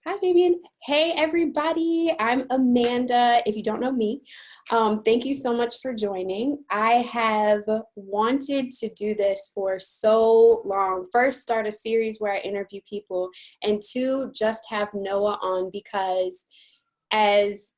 Hi, Fabian. Hey, everybody. I'm Amanda. If you don't know me, thank you so much for joining. I have wanted to do this for so long. First, start a series where I interview people, and two, just have Noah on because as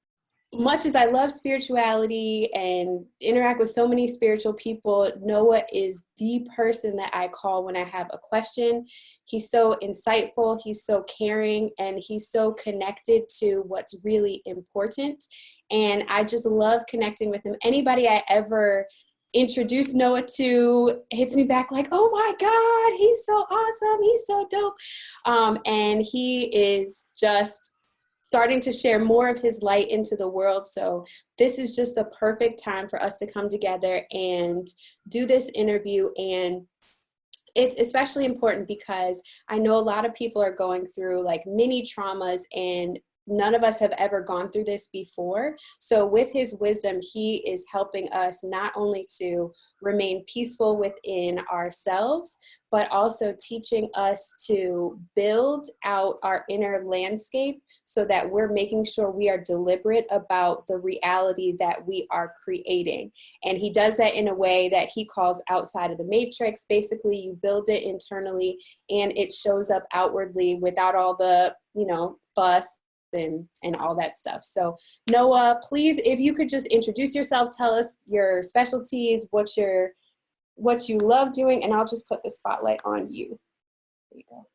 much as I love spirituality and interact with so many spiritual people, Noah is the person that I call when I have a question. He's so insightful, he's so caring, and he's so connected to what's really important. And I just love connecting with him. Anybody I ever introduce Noah to hits me back like, oh my God, he's so awesome, he's so dope. And he is just starting to share more of his light into the world. So this is just the perfect time for us to come together and do this interview. And it's especially important because I know a lot of people are going through like mini traumas, and none of us have ever gone through this before. So with his wisdom, he is helping us not only to remain peaceful within ourselves, but also teaching us to build out our inner landscape so that we're making sure we are deliberate about the reality that we are creating. And he does that in a way that he calls outside of the matrix. Basically, you build it internally and it shows up outwardly without all the, fuss and all that stuff. So Noah, please, if you could just introduce yourself, tell us your specialties, what you love doing, and I'll just put the spotlight on you. There you go.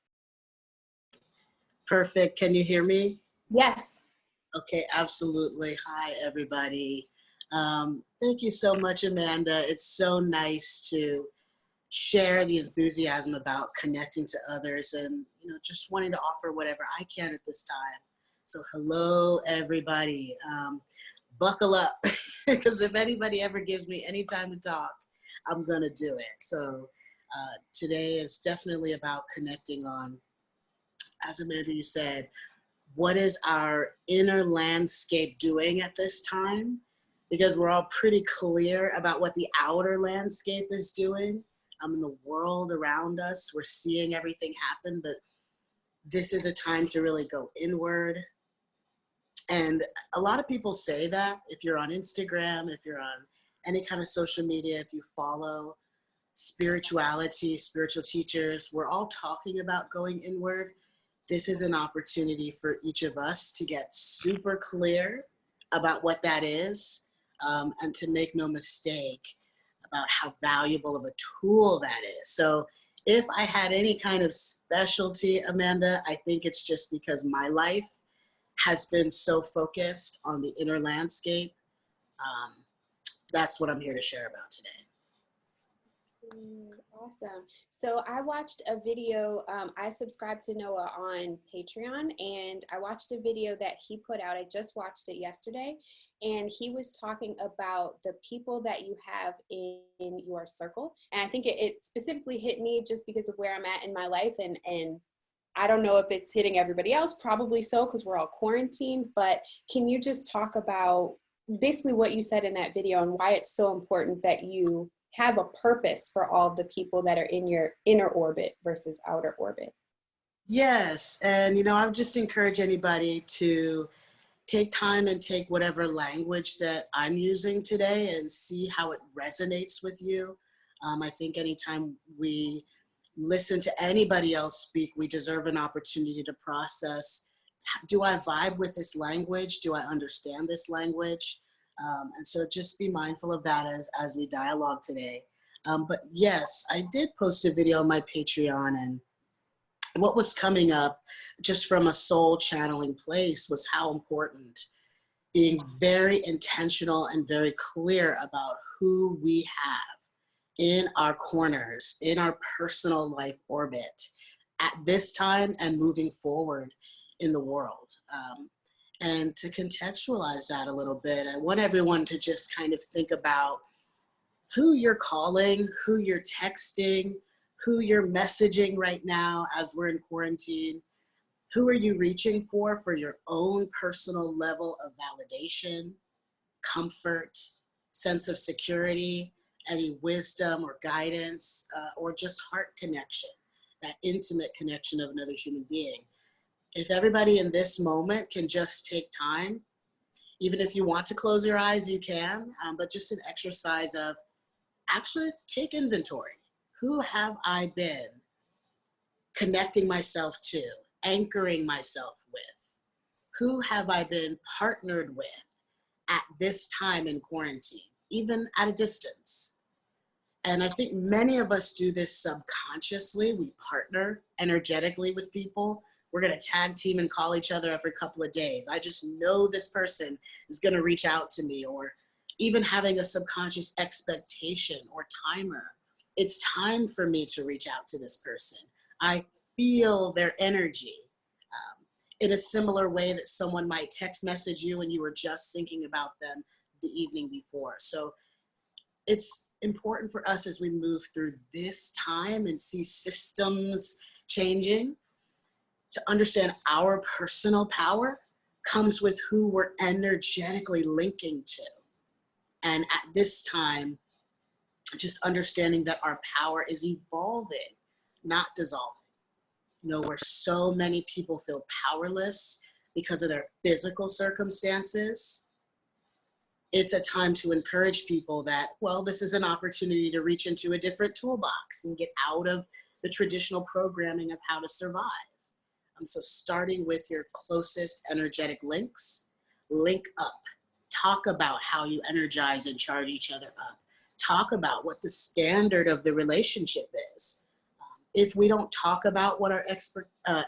Perfect. Can you hear me? Yes. Okay, absolutely. Hi, everybody. Thank you so much, Amanda. It's so nice to share the enthusiasm about connecting to others and, just wanting to offer whatever I can at this time. So hello, everybody. Buckle up, because if anybody ever gives me any time to talk, I'm going to do it. So today is definitely about connecting on, as Amanda, you said, what is our inner landscape doing at this time? Because we're all pretty clear about what the outer landscape is doing. In the world around us, we're seeing everything happen, but this is a time to really go inward. And a lot of people say that if you're on Instagram, if you're on any kind of social media, if you follow spirituality, spiritual teachers, we're all talking about going inward. This is an opportunity for each of us to get super clear about what that is, and to make no mistake about how valuable of a tool that is. So if I had any kind of specialty, Amanda, I think it's just because my life has been so focused on the inner landscape. That's what I'm here to share about today. Awesome. So I watched a video, I subscribe to Noah on Patreon, and I watched a video that he put out. I just watched it yesterday, and he was talking about the people that you have in your circle. And I think it specifically hit me just because of where I'm at in my life, and I don't know if it's hitting everybody else, probably so, because we're all quarantined, but can you just talk about basically what you said in that video and why it's so important that you have a purpose for all the people that are in your inner orbit versus outer orbit? Yes, and I would just encourage anybody to take time and take whatever language that I'm using today and see how it resonates with you. I think anytime we listen to anybody else speak, we deserve an opportunity to process, do I vibe with this language? Do I understand this language? And so just be mindful of that as we dialogue today. But yes, I did post a video on my Patreon, and what was coming up just from a soul channeling place was how important being very intentional and very clear about who we have in our corners, in our personal life orbit at this time and moving forward in the world. And to contextualize that a little bit, I want everyone to just kind of think about who you're calling, who you're texting, who you're messaging right now as we're in quarantine. Who are you reaching for your own personal level of validation, comfort, sense of security, any wisdom or guidance, or just heart connection, that intimate connection of another human being? If everybody in this moment can just take time, even if you want to close your eyes, you can, but just an exercise of actually take inventory. Who have I been connecting myself to, anchoring myself with? Who have I been partnered with at this time in quarantine, even at a distance? And I think many of us do this subconsciously. We partner energetically with people. We're going to tag team and call each other every couple of days. I just know this person is going to reach out to me, or even having a subconscious expectation or timer. It's time for me to reach out to this person. I feel their energy in a similar way that someone might text message you and you were just thinking about them the evening before. So it's important for us as we move through this time and see systems changing to understand our personal power comes with who we're energetically linking to. And at this time, just understanding that our power is evolving, not dissolving. You know, where so many people feel powerless because of their physical circumstances, it's a time to encourage people that, well, this is an opportunity to reach into a different toolbox and get out of the traditional programming of how to survive. So starting with your closest energetic links, link up. Talk about how you energize and charge each other up. Talk about what the standard of the relationship is. If we don't talk about what our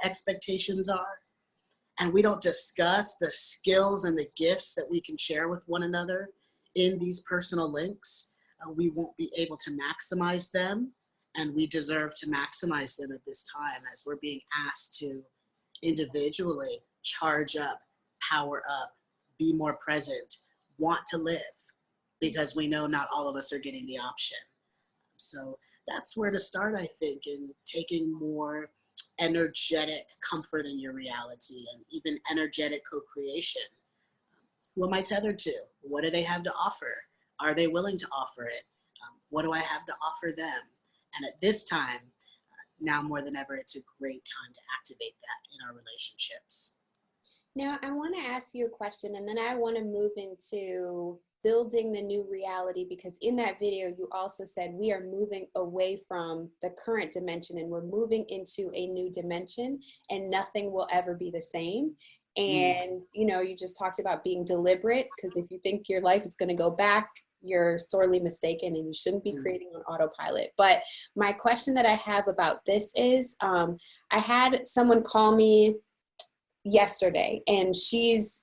expectations are, and we don't discuss the skills and the gifts that we can share with one another in these personal links, we won't be able to maximize them, and we deserve to maximize them at this time as we're being asked to individually charge up, power up, be more present, want to live, because we know not all of us are getting the option. So that's where to start, I think, in taking more energetic comfort in your reality and even energetic co-creation. Who am I tethered to? What do they have to offer? Are they willing to offer it? What do I have to offer them? And at this time, now more than ever, it's a great time to activate that in our relationships. Now, I want to ask you a question, and then I want to move into building the new reality, because in that video, you also said we are moving away from the current dimension and we're moving into a new dimension, and nothing will ever be the same. And, you know, you just talked about being deliberate, because if you think your life is going to go back, you're sorely mistaken, and you shouldn't be creating on autopilot. But my question that I have about this is, I had someone call me yesterday, and she's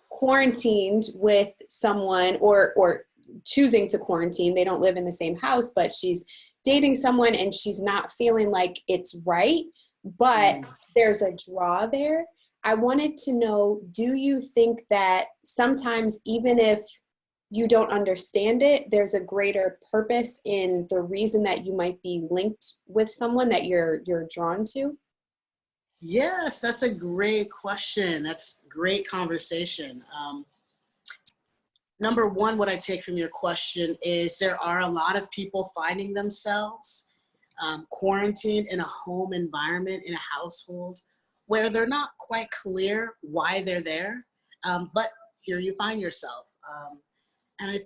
quarantined with someone, or choosing to quarantine. They don't live in the same house, but she's dating someone and she's not feeling like it's right, but there's a draw there. I wanted to know, do you think that sometimes, even if you don't understand it, there's a greater purpose in the reason that you might be linked with someone that you're drawn to? Yes, that's a great question. That's great conversation. Number one, what I take from your question is there are a lot of people finding themselves quarantined in a home environment, in a household, where they're not quite clear why they're there, but here you find yourself. And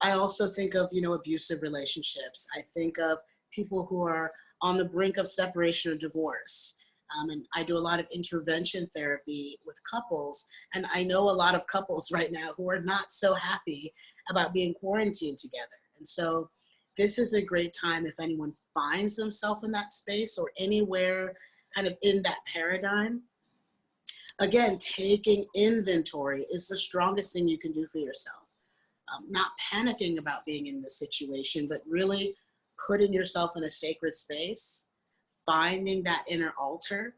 I also think of, abusive relationships. I think of people who are on the brink of separation or divorce. And I do a lot of intervention therapy with couples. And I know a lot of couples right now who are not so happy about being quarantined together. And so this is a great time if anyone finds themselves in that space or anywhere kind of in that paradigm. Again, taking inventory is the strongest thing you can do for yourself. Not panicking about being in this situation, but really putting yourself in a sacred space, finding that inner altar.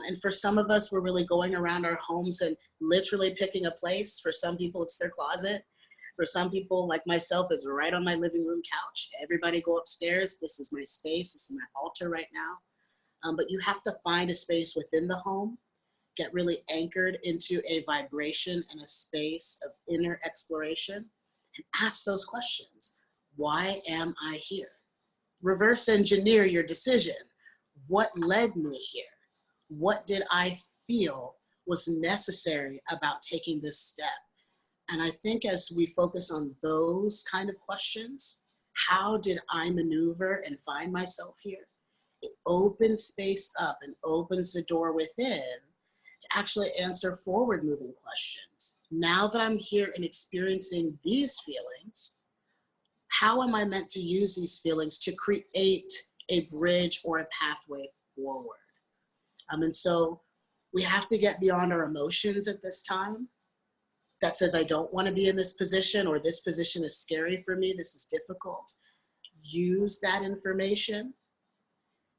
And for some of us, we're really going around our homes and literally picking a place. For some people, it's their closet. For some people, like myself, it's right on my living room couch. Everybody go upstairs. This is my space. This is my altar right now. But you have to find a space within the home, get really anchored into a vibration and a space of inner exploration, and ask those questions. Why am I here? Reverse engineer your decision. What led me here? What did I feel was necessary about taking this step? And I think as we focus on those kind of questions, how did I maneuver and find myself here? It opens space up and opens the door within to actually answer forward moving questions. Now that I'm here and experiencing these feelings, how am I meant to use these feelings to create a bridge or a pathway forward? And so we have to get beyond our emotions at this time. That says, I don't want to be in this position, or this position is scary for me, this is difficult. Use that information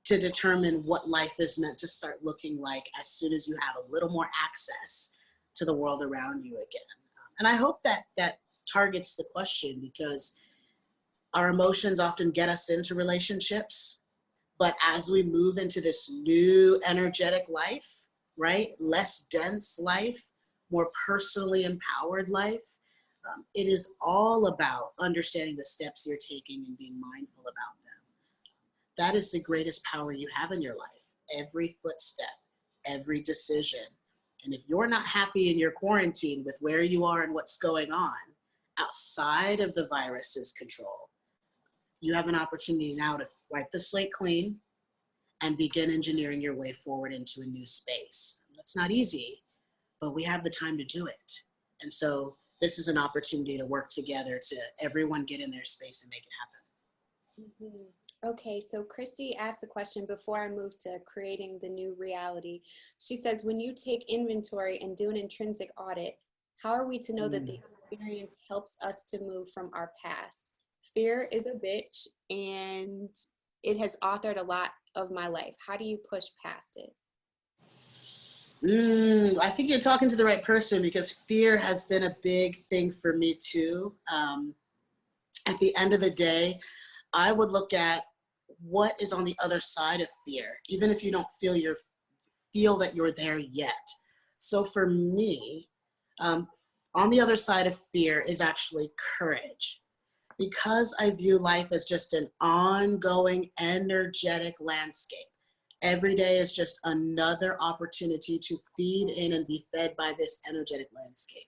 to determine what life is meant to start looking like as soon as you have a little more access to the world around you again. And I hope that that targets the question, because our emotions often get us into relationships, but as we move into this new energetic life, right, less dense life, more personally empowered life, it is all about understanding the steps you're taking and being mindful about them. That is the greatest power you have in your life. Every footstep, every decision. And if you're not happy in your quarantine with where you are and what's going on outside of the virus's control, you have an opportunity now to wipe the slate clean and begin engineering your way forward into a new space. That's not easy, but we have the time to do it. And so this is an opportunity to work together to everyone get in their space and make it happen. Mm-hmm. Okay, so Kristie asked the question before I move to creating the new reality. She says, when you take inventory and do an intrinsic audit, how are we to know that the experience helps us to move from our past? Fear is a bitch, and it has authored a lot of my life. How do you push past it? I think you're talking to the right person, because fear has been a big thing for me too. At the end of the day, I would look at what is on the other side of fear, even if you don't feel that you're there yet. So for me, on the other side of fear is actually courage, because I view life as just an ongoing energetic landscape. Every day is just another opportunity to feed in and be fed by this energetic landscape.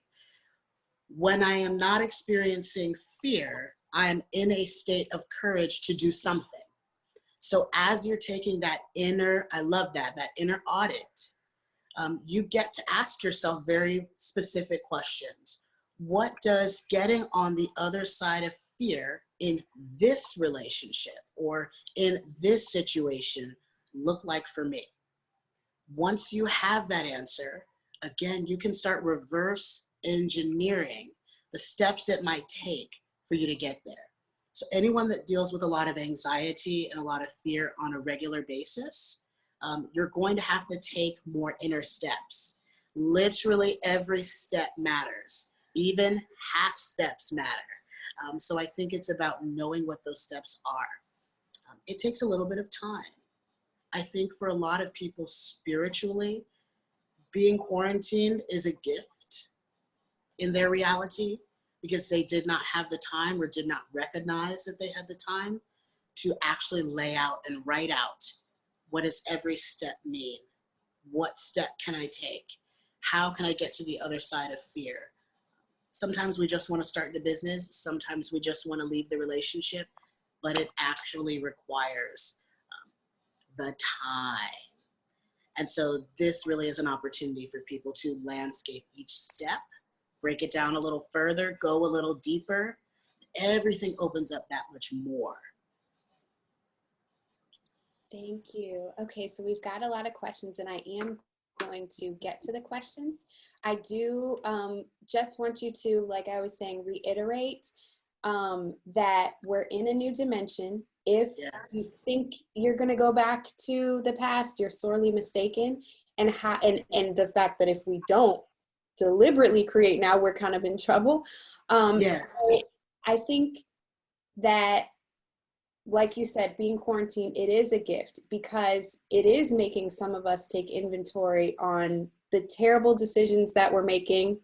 When I am not experiencing fear, I am in a state of courage to do something. So as you're taking that inner, I love that inner audit, you get to ask yourself very specific questions. What does getting on the other side of fear in this relationship or in this situation look like for me? Once you have that answer, again, you can start reverse engineering the steps it might take for you to get there. So anyone that deals with a lot of anxiety and a lot of fear on a regular basis, you're going to have to take more inner steps. Literally every step matters. Even half steps matter. So I think it's about knowing what those steps are. It takes a little bit of time. I think for a lot of people spiritually, being quarantined is a gift in their reality, because they did not have the time or did not recognize that they had the time to actually lay out and write out, what does every step mean? What step can I take? How can I get to the other side of fear? Sometimes we just want to start the business. Sometimes we just want to leave the relationship, but it actually requires the time. And so this really is an opportunity for people to landscape each step, break it down a little further, go a little deeper. Everything opens up that much more. Thank you. Okay, so we've got a lot of questions, and I am going to get to the questions. I do just want you to, like I was saying, reiterate that we're in a new dimension. If you think you're going to go back to the past, you're sorely mistaken. And the fact that if we don't deliberately create now, we're kind of in trouble. So I think that, like you said, being quarantined, it is a gift, because it is making some of us take inventory on the terrible decisions that we're making,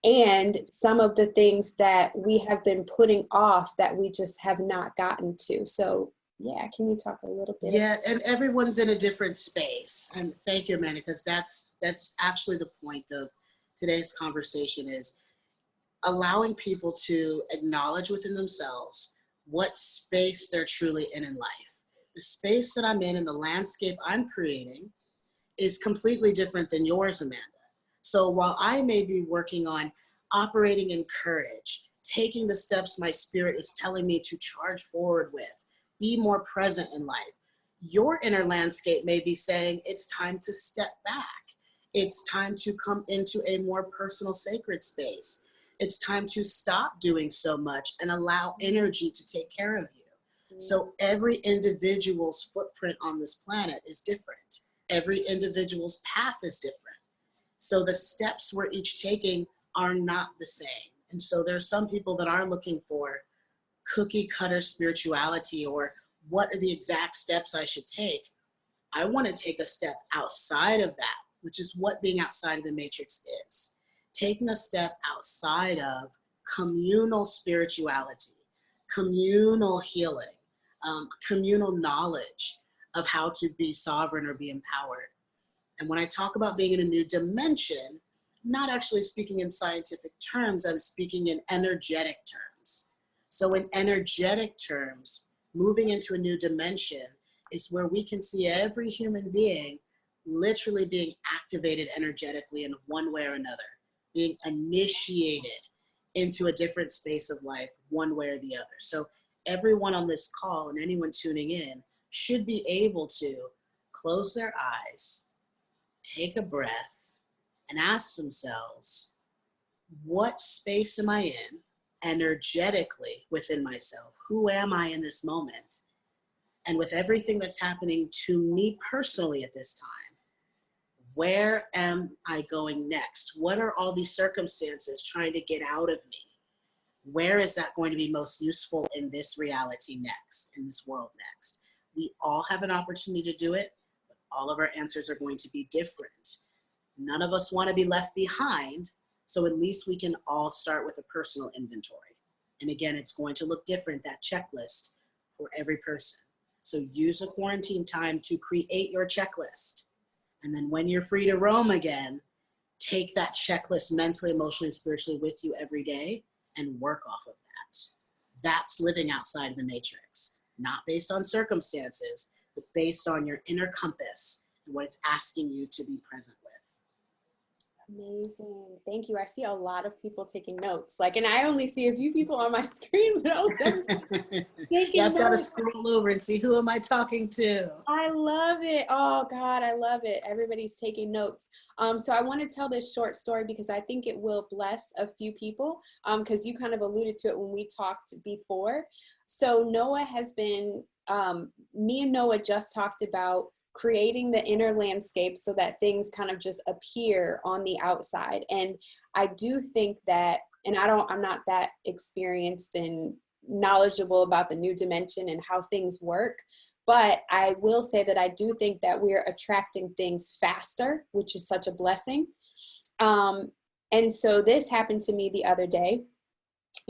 and some of the things that we have been putting off that we just have not gotten to. So Yeah, can you talk a little bit Yeah, and everyone's in a different space. And thank you, Amanda, because that's actually the point of today's conversation is allowing people to acknowledge within themselves what space they're truly in life. The space that I'm in and the landscape I'm creating is completely different than yours, Amanda. So while I may be working on operating in courage, taking the steps my spirit is telling me to charge forward with, be more present in life, your inner landscape may be saying it's time to step back. It's time to come into a more personal, sacred space. It's time to stop doing so much and allow energy to take care of you. So every individual's footprint on this planet is different. Every individual's path is different. So the steps we're each taking are not the same. And so there's some people that are looking for cookie cutter spirituality or what are the exact steps I should take. I want to take a step outside of that, which is what being outside of the matrix is. Taking a step outside of communal spirituality, communal healing, communal knowledge of how to be sovereign or be empowered. And when I talk about being in a new dimension, I'm not actually speaking in scientific terms, I'm speaking in energetic terms. So in energetic terms, moving into a new dimension is where we can see every human being literally being activated energetically in one way or another, being initiated into a different space of life one way or the other. So everyone on this call and anyone tuning in should be able to close their eyes, take a breath, and ask themselves, what space am I in energetically within myself? Who am I in this moment? And with everything that's happening to me personally at this time, where am I going next? What are all these circumstances trying to get out of me? Where is that going to be most useful in this reality next, in this world next? We all have an opportunity to do it, but all of our answers are going to be different. None of us want to be left behind, so at least we can all start with a personal inventory. And again, it's going to look different, that checklist, for every person. So use a quarantine time to create your checklist. And then when you're free to roam again, take that checklist mentally, emotionally, and spiritually with you every day and work off of that. That's living outside of the matrix, not based on circumstances, but based on your inner compass and what it's asking you to be present with. Amazing. Thank you. I see a lot of people taking notes. And I only see a few people on my screen, but also taking I've got to notes. scroll over and see who am I talking to. I love it. Oh God, I love it. Everybody's taking notes. So I want to tell this short story because I think it will bless a few people. Because you kind of alluded to it when we talked before. So Noah has been, me and Noah just talked about creating the inner landscape so that things kind of just appear on the outside. And I do think that, and I'm not that experienced and knowledgeable about the new dimension and how things work, but I will say that I do think that we're attracting things faster, which is such a blessing. And so this happened to me the other day.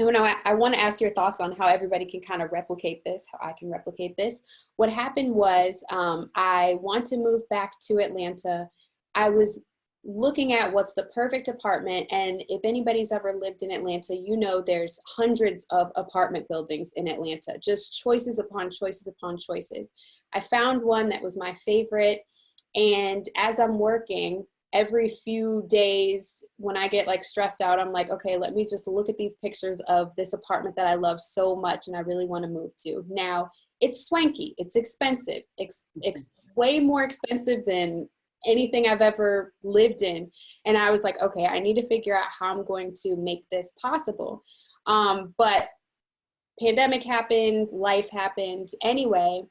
I want to ask your thoughts on how everybody can kind of replicate this, how I can replicate this. What happened was I want to move back to Atlanta. I was looking at what's the perfect apartment. And if anybody's ever lived in Atlanta, you know there's hundreds of apartment buildings in Atlanta, just choices upon choices upon choices. I found one that was my favorite. And as I'm working, every few days when I get stressed out, I'm like, okay, let me just look at these pictures of this apartment that I love so much and I really want to move to. Now, it's swanky, it's expensive, it's way more expensive than anything I've ever lived in. And I was like, okay, I need to figure out how I'm going to make this possible. But pandemic happened, life happened. Anyway,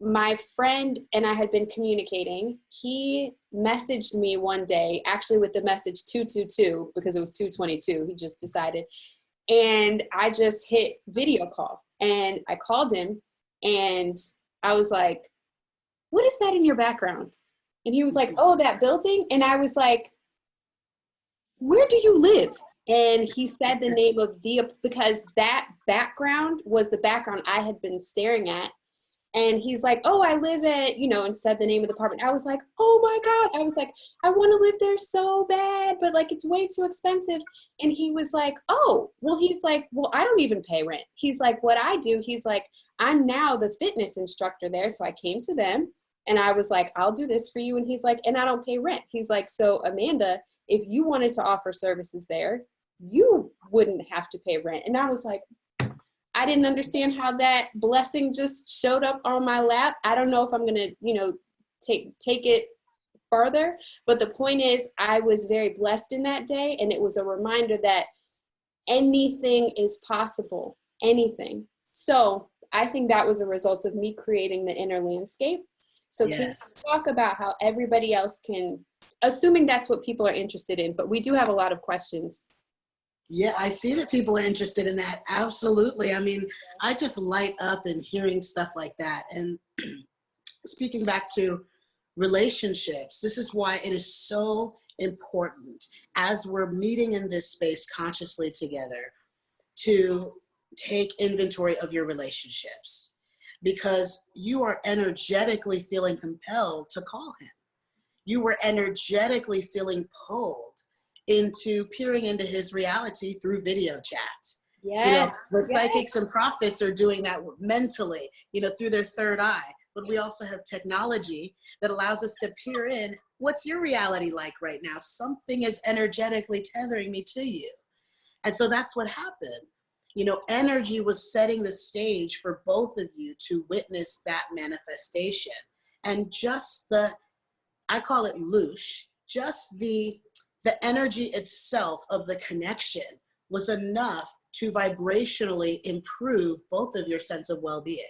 my friend and I had been communicating. He messaged me one day, actually with the message 222, because it was 222. He just decided. And I just hit video call and I called him and I was like, what is that in your background? And he was like, oh, that building. And I was like, where do you live? And he said the name of the, because that background was the background I had been staring at. And he's like, oh, I live at, and said the name of the apartment. I was like, oh my God. I was like, I want to live there so bad, but like, it's way too expensive. And he was like, oh, well, he's like, well, I don't even pay rent. He's like, what I do, he's like, I'm now the fitness instructor there. So I came to them and I was like, I'll do this for you. And he's like, and I don't pay rent. He's like, so Amanda, if you wanted to offer services there, you wouldn't have to pay rent. And I was like, I didn't understand how that blessing just showed up on my lap. I don't know if I'm going to, take it further. But the point is, I was very blessed in that day. And it was a reminder that anything is possible, anything. So I think that was a result of me creating the inner landscape. So Yes. Can you talk about how everybody else can, assuming that's what people are interested in, but we do have a lot of questions. Yeah, I see that people are interested in that. Absolutely. I mean, I just light up in hearing stuff like that. And speaking back to relationships, this is why it is so important as we're meeting in this space consciously together to take inventory of your relationships, because you are energetically feeling compelled to call him. You were energetically feeling pulled into peering into his reality through video chat. Yes. The psychics and prophets are doing that mentally, through their third eye. But we also have technology that allows us to peer in. What's your reality like right now? Something is energetically tethering me to you. And so that's what happened. Energy was setting the stage for both of you to witness that manifestation. And just I call it loosh, just the energy itself of the connection was enough to vibrationally improve both of your sense of well-being.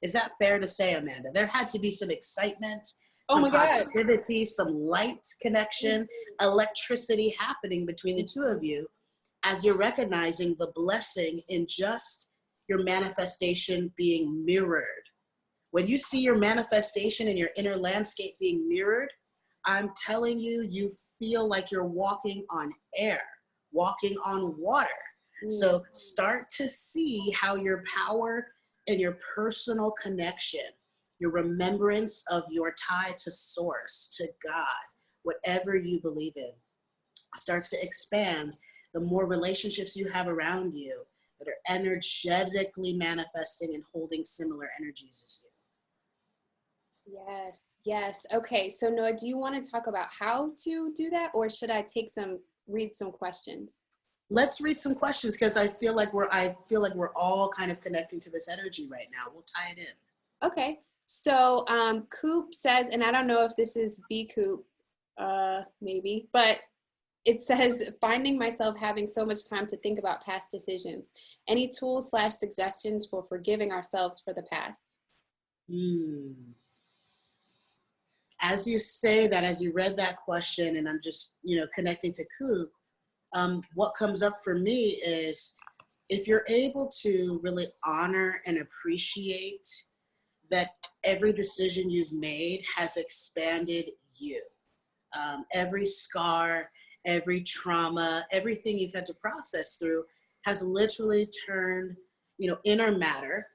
Is that fair to say, Amanda? There had to be some excitement, some positivity, some light connection, electricity happening between the two of you as you're recognizing the blessing in just your manifestation being mirrored. When you see your manifestation and your inner landscape being mirrored, I'm telling you, you feel like you're walking on air, walking on water. So start to see how your power and your personal connection, your remembrance of your tie to source, to God, whatever you believe in, starts to expand the more relationships you have around you that are energetically manifesting and holding similar energies as you. Yes. Okay. So Noah, do you want to talk about how to do that, or should I read some questions? Let's read some questions, because I feel like we're all kind of connecting to this energy right now. We'll tie it in. Okay. So Coop says, and I don't know if this is B Coop, maybe, but it says, finding myself having so much time to think about past decisions. Any tools / suggestions for forgiving ourselves for the past? As you say that, as you read that question, and I'm just, connecting to Coop, what comes up for me is, if you're able to really honor and appreciate that every decision you've made has expanded you. Every scar, every trauma, everything you've had to process through has literally turned, inner matter,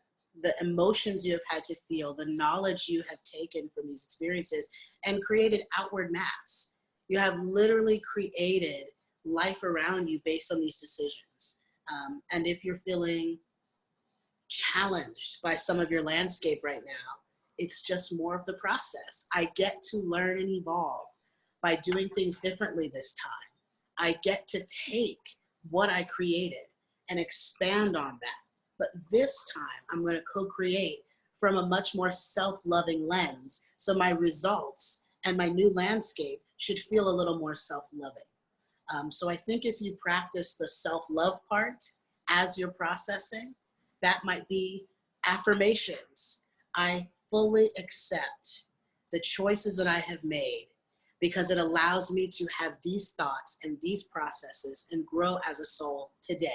the emotions you have had to feel, the knowledge you have taken from these experiences, and created outward mass. You have literally created life around you based on these decisions. And if you're feeling challenged by some of your landscape right now, it's just more of the process. I get to learn and evolve by doing things differently this time. I get to take what I created and expand on that. But this time I'm going to co-create from a much more self-loving lens. So my results and my new landscape should feel a little more self-loving. So I think if you practice the self-love part as you're processing, that might be affirmations. I fully accept the choices that I have made, because it allows me to have these thoughts and these processes and grow as a soul today.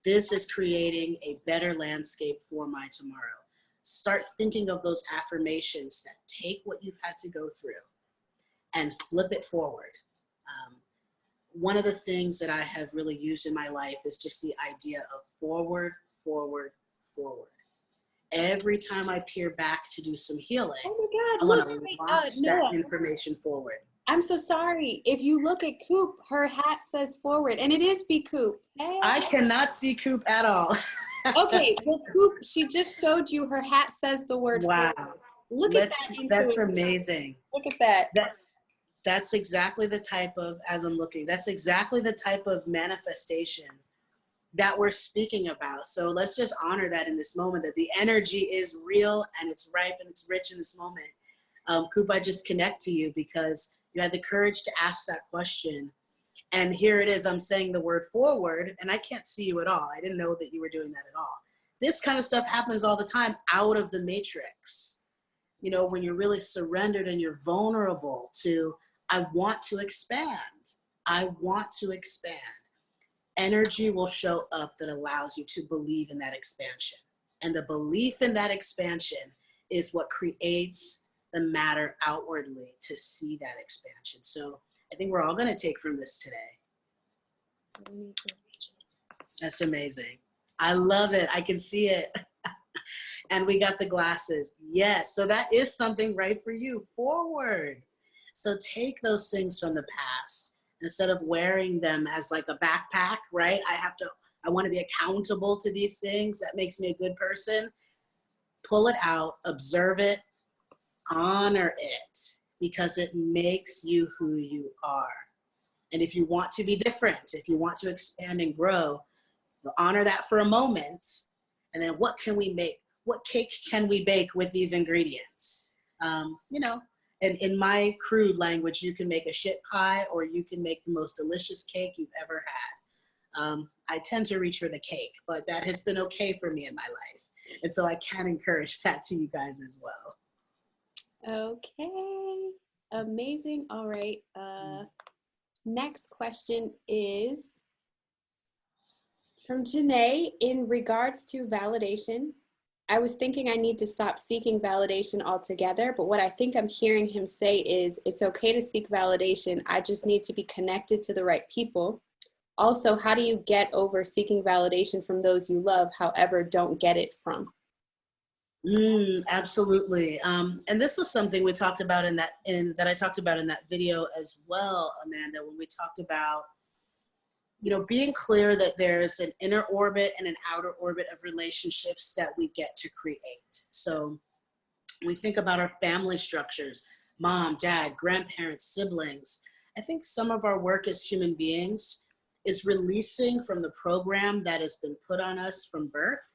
This is creating a better landscape for my tomorrow. Start thinking of those affirmations that take what you've had to go through and flip it forward. one of the things that I have really used in my life is just the idea of forward, forward, forward. Every time I peer back to do some healing, Oh my I God, want look, to wait, launch that Noah, information forward. I'm so sorry. If you look at Coop, her hat says forward, and it is Be Coop. Hey. I cannot see Coop at all. Okay, well, Coop, she just showed you her hat says the word Wow. forward. Look at that That's intuition. amazing. Look at that. That's exactly the type of, as I'm looking, that's exactly the type of manifestation that we're speaking about. So let's just honor that in this moment, that the energy is real and it's ripe and it's rich in this moment. Coop, I just connect to you because you had the courage to ask that question. And here it is, I'm saying the word forward, and I can't see you at all. I didn't know that you were doing that at all. This kind of stuff happens all the time out of the matrix. You know, when you're really surrendered and you're vulnerable to, I want to expand. I want to expand. Energy will show up that allows you to believe in that expansion. And the belief in that expansion is what creates the matter outwardly to see that expansion. So I think we're all going to take from this today. That's amazing. I love it. I can see it. And we got the glasses. Yes. So that is something right for you. Forward. So take those things from the past. Instead of wearing them as like a backpack, right? I want to be accountable to these things. That makes me a good person. Pull it out, observe it, honor it, because it makes you who you are. And if you want to be different, if you want to expand and grow, you'll honor that for a moment. And then what can we make? What cake can we bake with these ingredients? You know, and in my crude language, you can make a shit pie or you can make the most delicious cake you've ever had. I tend to reach for the cake, but that has been okay for me in my life. And so I can encourage that to you guys as well. Okay, amazing. All right. Next question is from Janae. In regards to validation, I was thinking I need to stop seeking validation altogether, but what I think I'm hearing him say is it's okay to seek validation. I just need to be connected to the right people. Also, how do you get over seeking validation from those you love, however, don't get it from? Absolutely. And this was something we talked about that I talked about in that video as well, Amanda, when we talked about, you know, being clear that there's an inner orbit and an outer orbit of relationships that we get to create. So when we think about our family structures, mom, dad, grandparents, siblings, I think some of our work as human beings is releasing from the program that has been put on us from birth,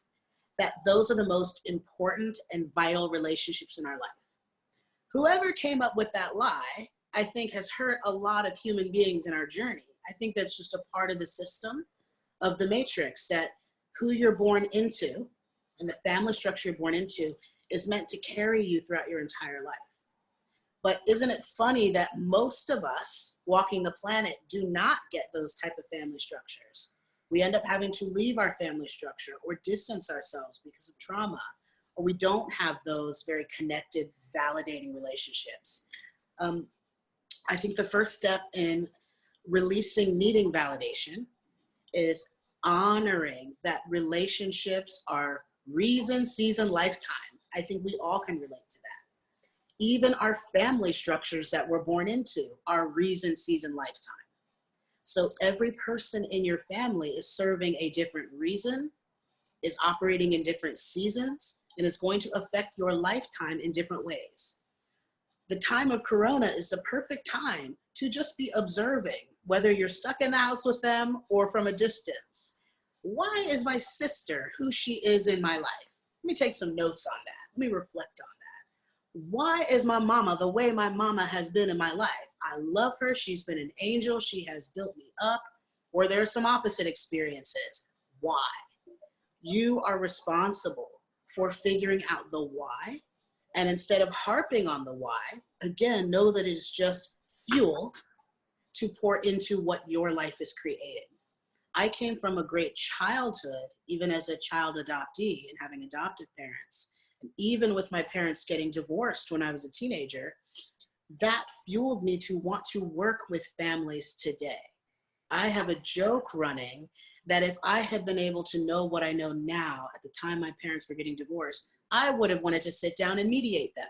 that those are the most important and vital relationships in our life. Whoever came up with that lie, I think, has hurt a lot of human beings in our journey. I think that's just a part of the system of the matrix, that who you're born into and the family structure you're born into is meant to carry you throughout your entire life. But isn't it funny that most of us walking the planet do not get those type of family structures? We end up having to leave our family structure or distance ourselves because of trauma, or we don't have those very connected, validating relationships. I think the first step in releasing needing validation is honoring that relationships are reason, season, lifetime. I think we all can relate to that. Even our family structures that we're born into are reason, season, lifetime. So every person in your family is serving a different reason, is operating in different seasons, and is going to affect your lifetime in different ways. The time of Corona is the perfect time to just be observing, whether you're stuck in the house with them or from a distance. Why is my sister who she is in my life? Let me take some notes on that. Let me reflect on that. Why is my mama the way my mama has been in my life? I love her. She's been an angel. She has built me up. Or there's some opposite experiences. Why? You are responsible for figuring out the why. And instead of harping on the why, again, know that it is just fuel to pour into what your life is creating. I came from a great childhood, even as a child adoptee and having adoptive parents. And even with my parents getting divorced when I was a teenager, that fueled me to want to work with families today. I have a joke running that if I had been able to know what I know now at the time my parents were getting divorced, I would have wanted to sit down and mediate them.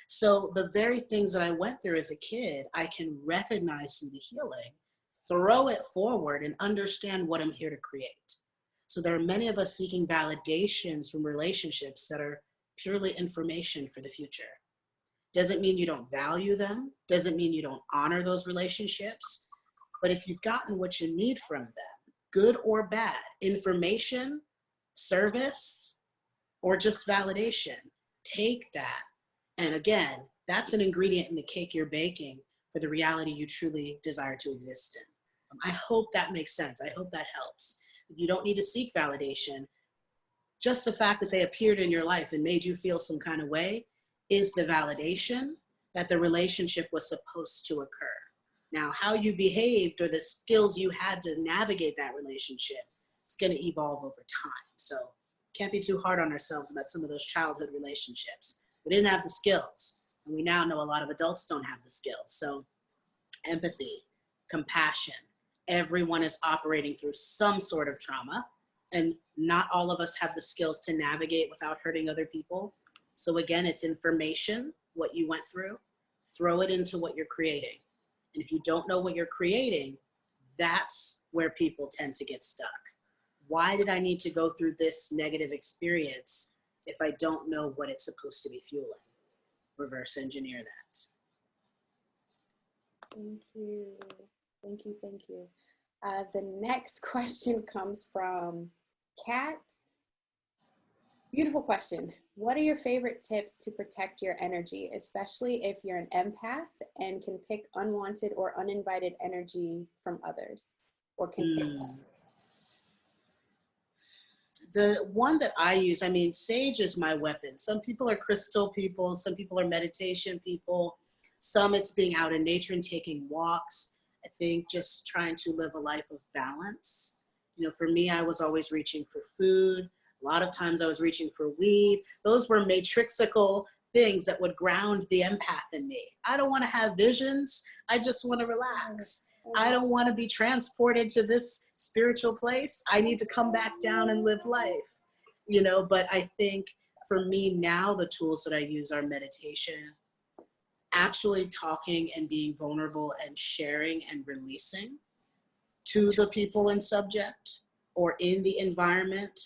So the very things that I went through as a kid, I can recognize through the healing, throw it forward, and understand what I'm here to create. So there are many of us seeking validations from relationships that are purely information for the future. Doesn't mean you don't value them, doesn't mean you don't honor those relationships, but if you've gotten what you need from them, good or bad, information, service, or just validation, take that. And again, that's an ingredient in the cake you're baking for the reality you truly desire to exist in. I hope that makes sense. I hope that helps. You don't need to seek validation. Just the fact that they appeared in your life and made you feel some kind of way is the validation that the relationship was supposed to occur. Now, how you behaved or the skills you had to navigate that relationship is going to evolve over time. So can't be too hard on ourselves about some of those childhood relationships. We didn't have the skills, and we now know a lot of adults don't have the skills. So empathy, compassion, everyone is operating through some sort of trauma, and not all of us have the skills to navigate without hurting other people. So again, it's information, what you went through, throw it into what you're creating. And if you don't know what you're creating, that's where people tend to get stuck. Why did I need to go through this negative experience if I don't know what it's supposed to be fueling? Reverse engineer that. Thank you. Thank you. Thank you. The next question comes from Kat. Beautiful question. What are your favorite tips to protect your energy, especially if you're an empath and can pick unwanted or uninvited energy from others, or can pick up? The one that I use, I mean, sage is my weapon. Some people are crystal people, some people are meditation people, some it's being out in nature and taking walks. I think just trying to live a life of balance. You know, for me, I was always reaching for food. A lot of times I was reaching for weed. Those were matrixical things that would ground the empath in me. I don't want to have visions. I just want to relax. I don't want to be transported to this spiritual place. I need to come back down and live life, you know, but I think for me now, the tools that I use are meditation, actually talking and being vulnerable and sharing and releasing to the people and subject or in the environment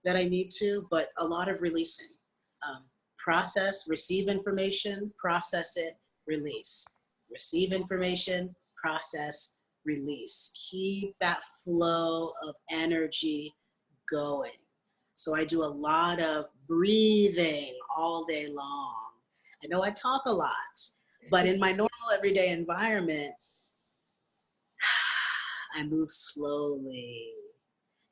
that I need to, but a lot of releasing. Process, receive information, process it, release. Receive information, process, release. Keep that flow of energy going. So I do a lot of breathing all day long. I know I talk a lot, but in my normal everyday environment, I move slowly.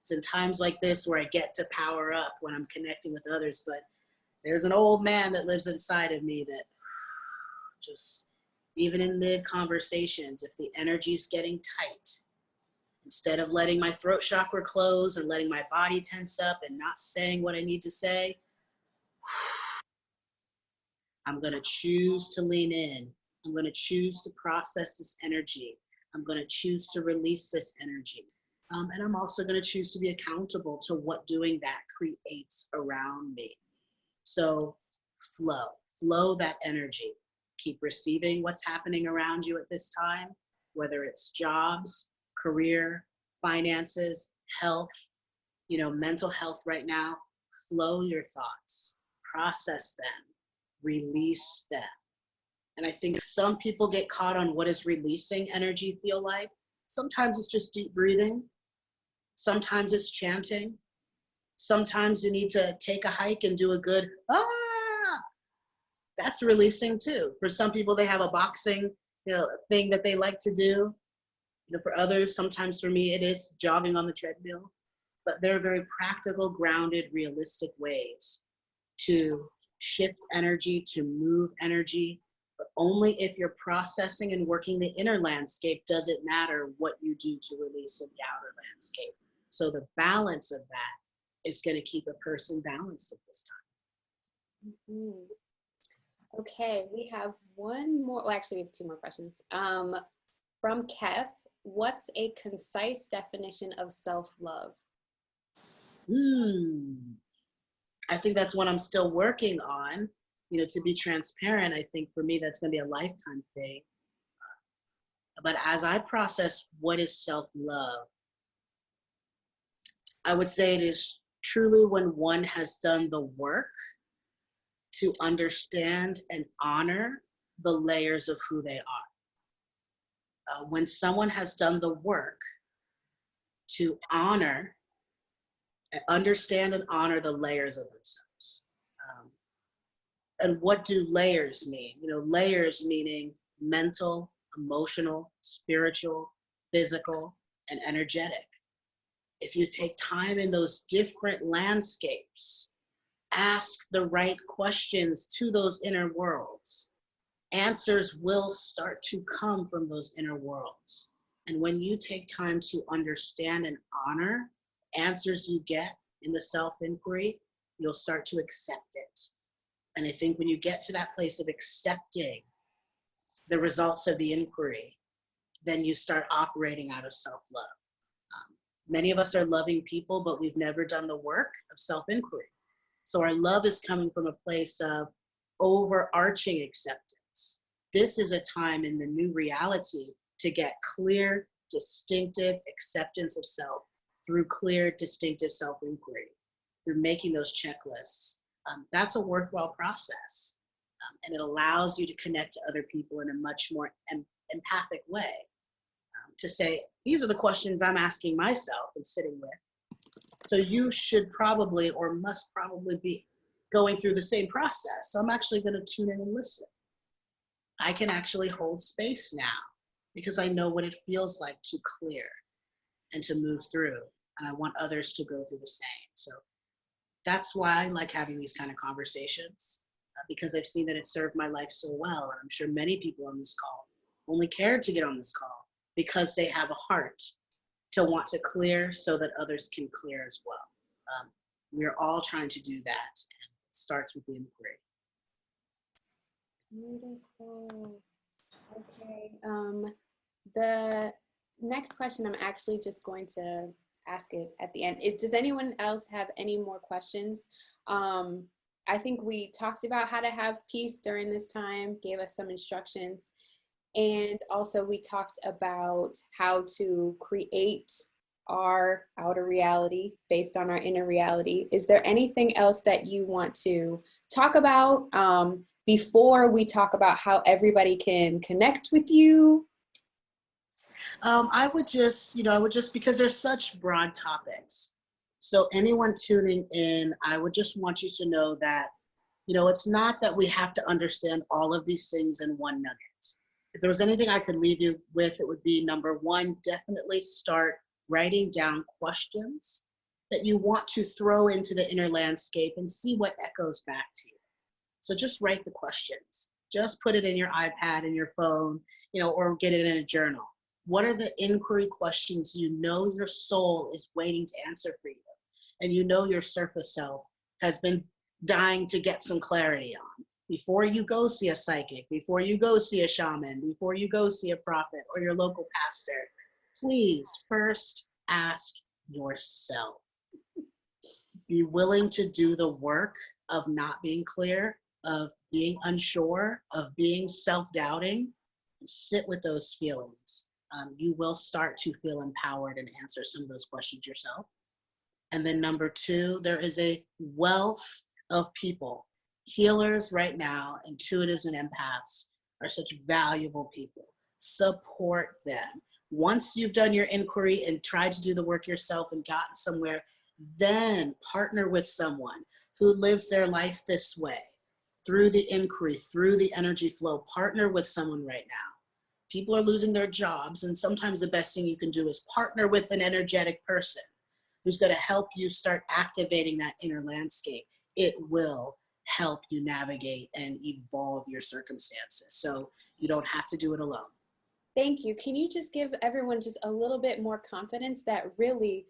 It's in times like this where I get to power up when I'm connecting with others, but there's an old man that lives inside of me that just, even in mid conversations, if the energy's getting tight, instead of letting my throat chakra close and letting my body tense up and not saying what I need to say, I'm going to choose to lean in. I'm going to choose to process this energy. I'm going to choose to release this energy. And I'm also going to choose to be accountable to what doing that creates around me. So flow that energy. Keep receiving what's happening around you at this time, whether it's jobs, career, finances, health, you know, mental health right now. Flow your thoughts, process them, release them. And I think some people get caught on what does releasing energy feel like. Sometimes it's just deep breathing. Sometimes it's chanting. Sometimes you need to take a hike and do a good, that's releasing too. For some people, they have a boxing, thing that they like to do. For others, sometimes for me, it is jogging on the treadmill. But there are very practical, grounded, realistic ways to shift energy, to move energy. But only if you're processing and working the inner landscape does it matter what you do to release in the outer landscape. So the balance of that is going to keep a person balanced at this time. Mm-hmm. Okay, we have one more. Well, actually, we have two more questions. From Keth, what's a concise definition of self-love? I think that's what I'm still working on. You know, to be transparent, I think for me that's going to be a lifetime thing. But as I process what is self-love, I would say it is truly when one has done the work to understand and honor the layers of who they are. When someone has done the work to honor, understand and honor the layers of themselves. And what do layers mean? You know, layers meaning mental, emotional, spiritual, physical, and energetic. If you take time in those different landscapes, ask the right questions to those inner worlds, answers will start to come from those inner worlds. And when you take time to understand and honor answers you get in the self-inquiry, you'll start to accept it. And I think when you get to that place of accepting the results of the inquiry, then you start operating out of self-love. Many of us are loving people, but we've never done the work of self-inquiry. So our love is coming from a place of overarching acceptance. This is a time in the new reality to get clear, distinctive acceptance of self through clear, distinctive self-inquiry, through making those checklists. That's a worthwhile process. And it allows you to connect to other people in a much more empathic way. To say, these are the questions I'm asking myself and sitting with. So you should probably or must probably be going through the same process. So I'm actually going to tune in and listen. I can actually hold space now because I know what it feels like to clear and to move through. And I want others to go through the same. So that's why I like having these kind of conversations, because I've seen that it served my life so well. And I'm sure many people on this call only cared to get on this call because they have a heart to want to clear so that others can clear as well. We're all trying to do that. And it starts with the inquiry. Beautiful. Okay. The next question, I'm actually just going to ask it at the end. Does anyone else have any more questions? I think we talked about how to have peace during this time, gave us some instructions. And also we talked about how to create our outer reality based on our inner reality. Is there anything else that you want to talk about before we talk about how everybody can connect with you? I would just, because there's such broad topics. So anyone tuning in, I would just want you to know that, it's not that we have to understand all of these things in one nugget. If there was anything I could leave you with, it would be number one, definitely start writing down questions that you want to throw into the inner landscape and see what echoes back to you. So just write the questions. Just put it in your iPad, in your phone, or get it in a journal. What are the inquiry questions your soul is waiting to answer for you? And your surface self has been dying to get some clarity on. Before you go see a psychic, before you go see a shaman, before you go see a prophet or your local pastor, please first ask yourself. Be willing to do the work of not being clear, of being unsure, of being self-doubting. Sit with those feelings. You will start to feel empowered and answer some of those questions yourself. And then number two, there is a wealth of people. Healers right now, intuitives and empaths are such valuable people. Support them. Once you've done your inquiry and tried to do the work yourself and gotten somewhere, then partner with someone who lives their life this way. Through the inquiry, through the energy flow, partner with someone right now. People are losing their jobs, and sometimes the best thing you can do is partner with an energetic person who's going to help you start activating that inner landscape. It will help you navigate and evolve your circumstances. So you don't have to do it alone. Thank you. Can you just give everyone just a little bit more confidence that really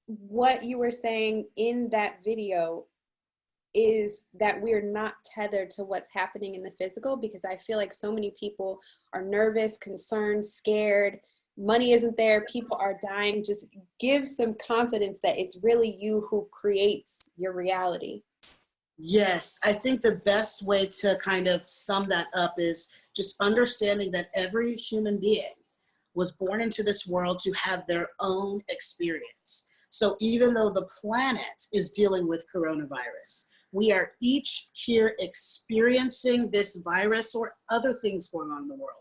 what you were saying in that video is that we're not tethered to what's happening in the physical, because I feel like so many people are nervous, concerned, scared. Money isn't there. People are dying. Just give some confidence that it's really you who creates your reality. Yes, I think the best way to kind of sum that up is just understanding that every human being was born into this world to have their own experience. So even though the planet is dealing with coronavirus, we are each here experiencing this virus or other things going on in the world.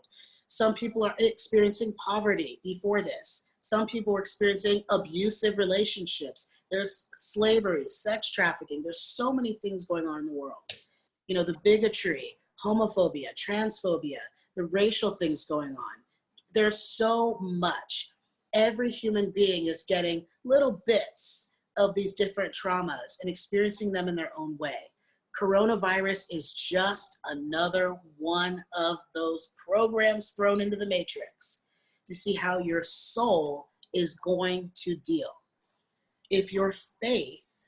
Some people are experiencing poverty before this. Some people are experiencing abusive relationships. There's slavery, sex trafficking. There's so many things going on in the world. You know, the bigotry, homophobia, transphobia, the racial things going on. There's so much. Every human being is getting little bits of these different traumas and experiencing them in their own way. Coronavirus is just another one of those programs thrown into the matrix to see how your soul is going to deal. If your faith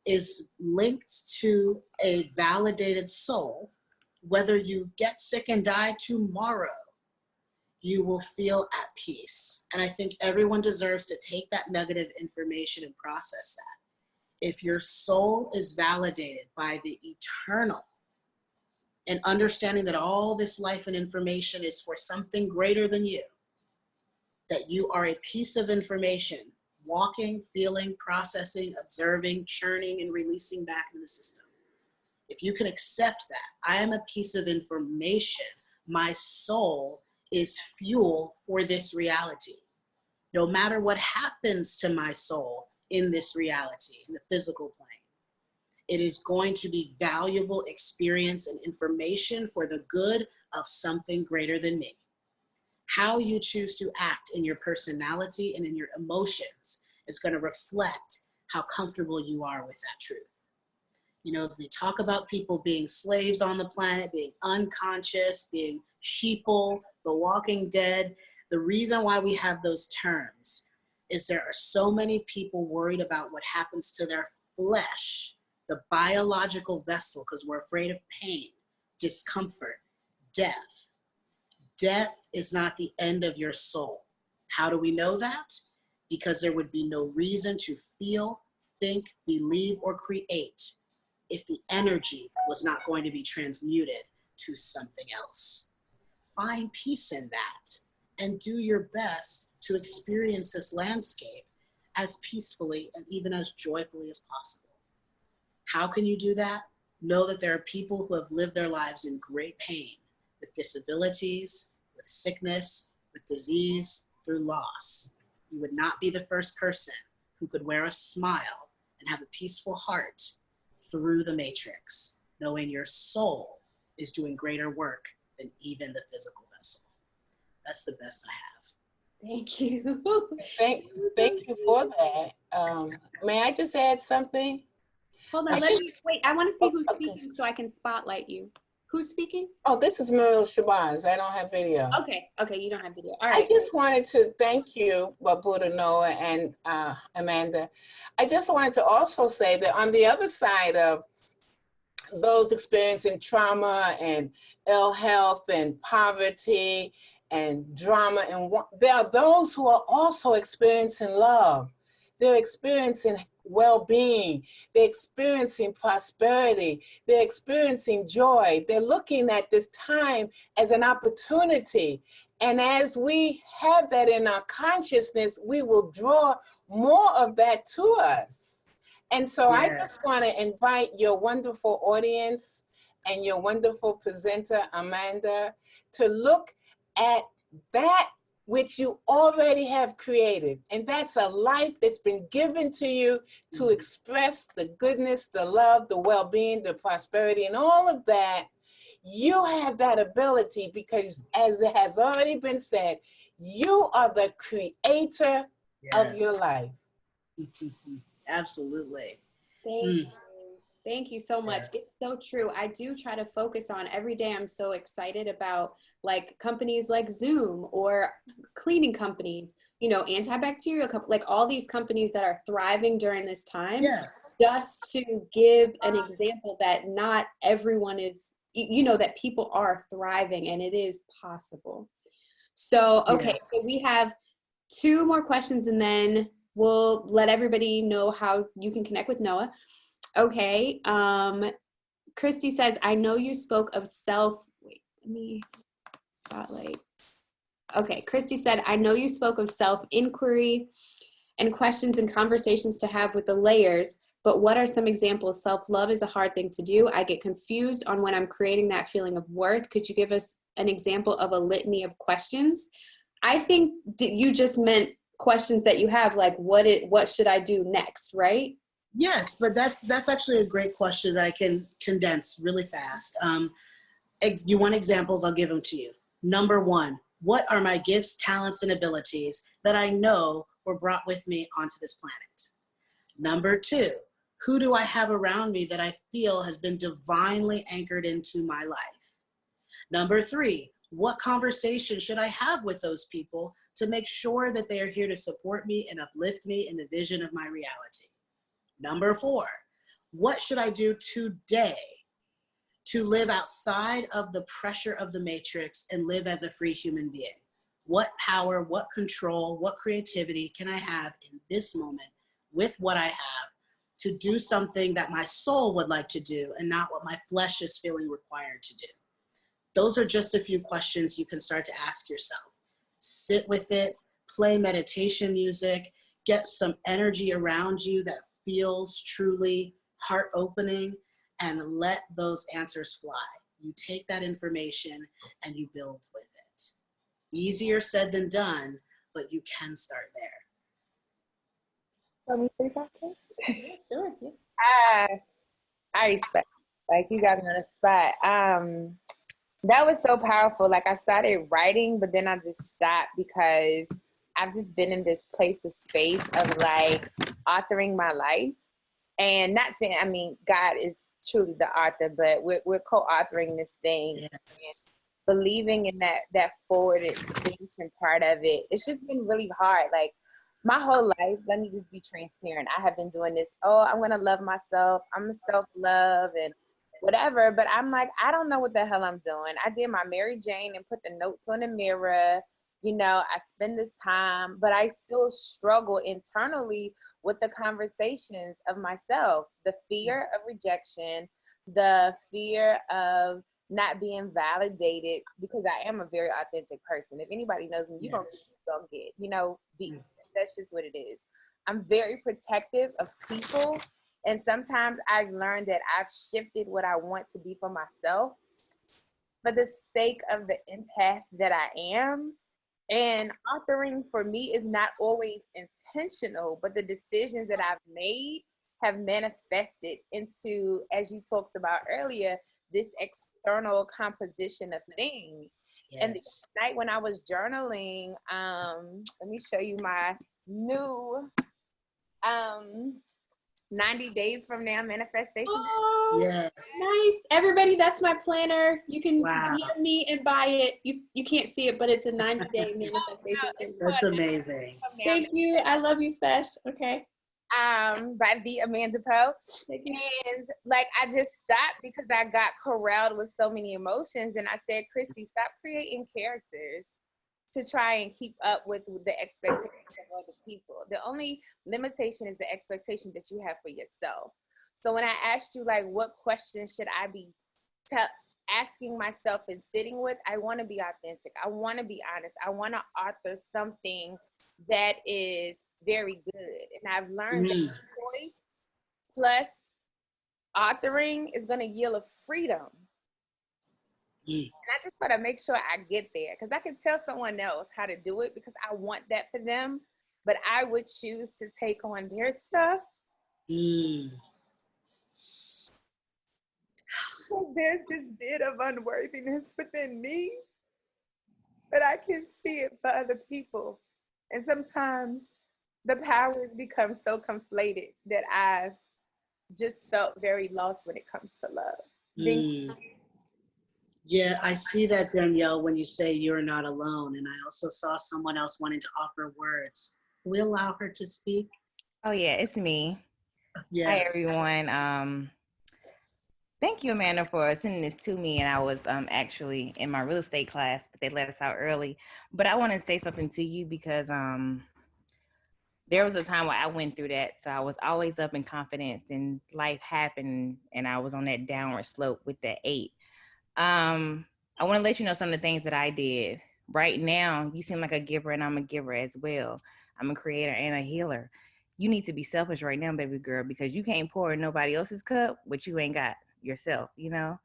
is linked to a validated soul, whether you get sick and die tomorrow, you will feel at peace. And I think everyone deserves to take that negative information and process that. If your soul is validated by the eternal and understanding that all this life and information is for something greater than you, that you are a piece of information, walking, feeling, processing, observing, churning, and releasing back into the system. If you can accept that, I am a piece of information. My soul is fuel for this reality. No matter what happens to my soul in this reality, in the physical plane, it is going to be valuable experience and information for the good of something greater than me. How you choose to act in your personality and in your emotions is going to reflect how comfortable you are with that truth. You know, we talk about people being slaves on the planet, being unconscious, being sheeple, the walking dead. The reason why we have those terms is there are so many people worried about what happens to their flesh, the biological vessel, because we're afraid of pain, discomfort, death. Death is not the end of your soul. How do we know that? Because there would be no reason to feel, think, believe, or create if the energy was not going to be transmuted to something else. Find peace in that and do your best to experience this landscape as peacefully and even as joyfully as possible. How can you do that? Know that there are people who have lived their lives in great pain, with disabilities, with sickness, with disease, through loss. You would not be the first person who could wear a smile and have a peaceful heart through the matrix, knowing your soul is doing greater work than even the physical vessel. That's the best I have. Thank you. Thank you for that. May I just add something? Hold on, wait, I want to see who's speaking so I can spotlight you. Who's speaking? Oh, this is Muriel Shabazz. I don't have video. Okay, you don't have video. All right. I just wanted to thank you, Babuda Noah and Amanda. I just wanted to also say that on the other side of those experiencing trauma and ill health and poverty and drama, and there are those who are also experiencing love. They're experiencing well-being. They're experiencing prosperity. They're experiencing joy. They're looking at this time as an opportunity. And as we have that in our consciousness, we will draw more of that to us. And so I just want to invite your wonderful audience and your wonderful presenter, Amanda, to look at that which you already have created. And that's a life that's been given to you to express the goodness, the love, the well-being, the prosperity, and all of that. You have that ability because, as it has already been said, you are the creator of your life. Absolutely. Thank you. Thank you so much. It's so true. I do try to focus on every day. I'm so excited about like companies like Zoom or cleaning companies, you know, antibacterial, like all these companies that are thriving during this time, Yes. just to give an example that not everyone is, you know, that people are thriving and it is possible. So, okay, Yes. so we have 2 more questions and then we'll let everybody know how you can connect with Noah. Okay, Kristie says, I know you spoke of wait, let me spotlight. Okay, Kristie said, I know you spoke of self-inquiry and questions and conversations to have with the layers, but what are some examples? Self-love is a hard thing to do. I get confused on when I'm creating that feeling of worth. Could you give us an example of a litany of questions? I think you just meant questions that you have, like what should I do next, right? Yes, but that's actually a great question that I can condense really fast. You want examples? I'll give them to you. Number 1, what are my gifts, talents, and abilities that I know were brought with me onto this planet? Number 2, who do I have around me that I feel has been divinely anchored into my life? Number 3, what conversation should I have with those people to make sure that they are here to support me and uplift me in the vision of my reality? Number 4, what should I do today to live outside of the pressure of the matrix and live as a free human being? What power, what control, what creativity can I have in this moment with what I have to do something that my soul would like to do and not what my flesh is feeling required to do? Those are just a few questions you can start to ask yourself. Sit with it, play meditation music, get some energy around you that feels truly heart-opening, and let those answers fly. You take that information and you build with it. Easier said than done, but you can start there. Let me say something. Sure. Yeah. I respect. Like you got me on the spot. That was so powerful. Like I started writing, but then I just stopped because I've just been in this place of space of like authoring my life, and not saying I mean God is truly the author, but we're co-authoring this thing. Yes. And believing in that forward expansion part of it. It's just been really hard. Like my whole life, let me just be transparent. I have been doing this. Oh, I'm gonna love myself. I'm a self-love and whatever. But I'm like, I don't know what the hell I'm doing. I did my Mary Jane and put the notes on the mirror. You know, I spend the time, but I still struggle internally with the conversations of myself, the fear of rejection, the fear of not being validated, because I am a very authentic person. If anybody knows me, you're Yes. gonna get, you know, that's just what it is. I'm very protective of people. And sometimes I've learned that I've shifted what I want to be for myself for the sake of the empath that I am. And authoring for me is not always intentional, but the decisions that I've made have manifested into, as you talked about earlier, this external composition of things. And the Yes. night when I was journaling, let me show you my new 90 days from now manifestation. Oh, Yes. nice. Everybody, that's my planner. You can Wow. DM me and buy it. You can't see it, but it's a 90-day manifestation. It's That's called amazing. From Now Thank you. I love you, Spesh. Okay. by the Amanda Poe. Thank you. And like I just stopped because I got corralled with so many emotions. And I said, Kristie, stop creating characters to try and keep up with the expectations of other people. The only limitation is the expectation that you have for yourself. So when I asked you, like, what questions should I be asking myself and sitting with, I want to be authentic. I want to be honest. I want to author something that is very good. And I've learned that choice plus authoring is going to yield a freedom. And I just want to make sure I get there, because I can tell someone else how to do it because I want that for them, but I would choose to take on their stuff. There's this bit of unworthiness within me, but I can see it for other people. And sometimes the powers become so conflated that I've just felt very lost when it comes to love. Yeah, I see that, Danielle, when you say you're not alone. And I also saw someone else wanting to offer words. Can we allow her to speak? Oh yeah, it's me. Hi Yes. everyone. Thank you, Amanda, for sending this to me. And I was actually in my real estate class, but they let us out early. But I want to say something to you because there was a time where I went through that. So I was always up in confidence, and life happened, and I was on that downward slope with that 8. I want to let you know some of the things that I did. Right now, you seem like a giver, and I'm a giver as well. I'm a creator and a healer. You need to be selfish right now, baby girl, because you can't pour in nobody else's cup what you ain't got yourself, you know?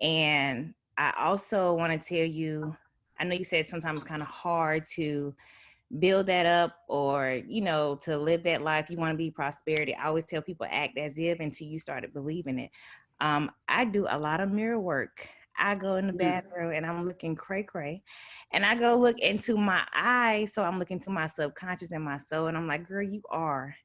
And I also want to tell you, I know you said sometimes it's kind of hard to build that up, or to live that life you want to be prosperity. I always tell people act as if until you started believing it. I do a lot of mirror work. I go in the bathroom and I'm looking cray cray, and I go look into my eyes, so I'm looking to my subconscious and my soul, and I'm like, girl, you are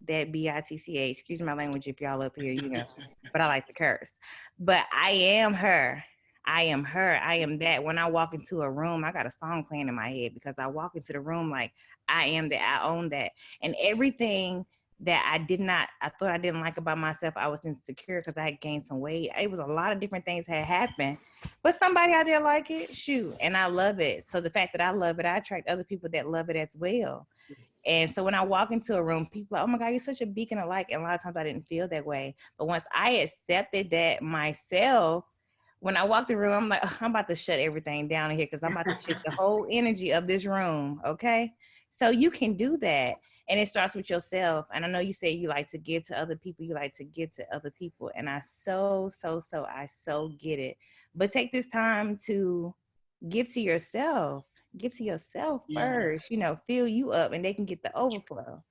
that bitch. Excuse my language if y'all up here, but I like to curse. But I am her. I am her. I am that. When I walk into a room, I got a song playing in my head because I walk into the room like I am that. I own that. And everything that I thought I didn't like about myself, I was insecure because I had gained some weight. It was a lot of different things had happened, but somebody out there like it, shoot, and I love it. So the fact that I love it, I attract other people that love it as well. And so when I walk into a room, people are like, oh my God, you're such a beacon of light. And a lot of times I didn't feel that way. But once I accepted that myself, when I walked the room, I'm like, oh, I'm about to shut everything down in here because I'm about to shift the whole energy of this room. Okay. So you can do that. And it starts with yourself. And I know you say you like to give to other people. You like to give to other people. And I I so get it. But take this time to give to yourself. Give to yourself Yes. first, fill you up, and they can get the overflow,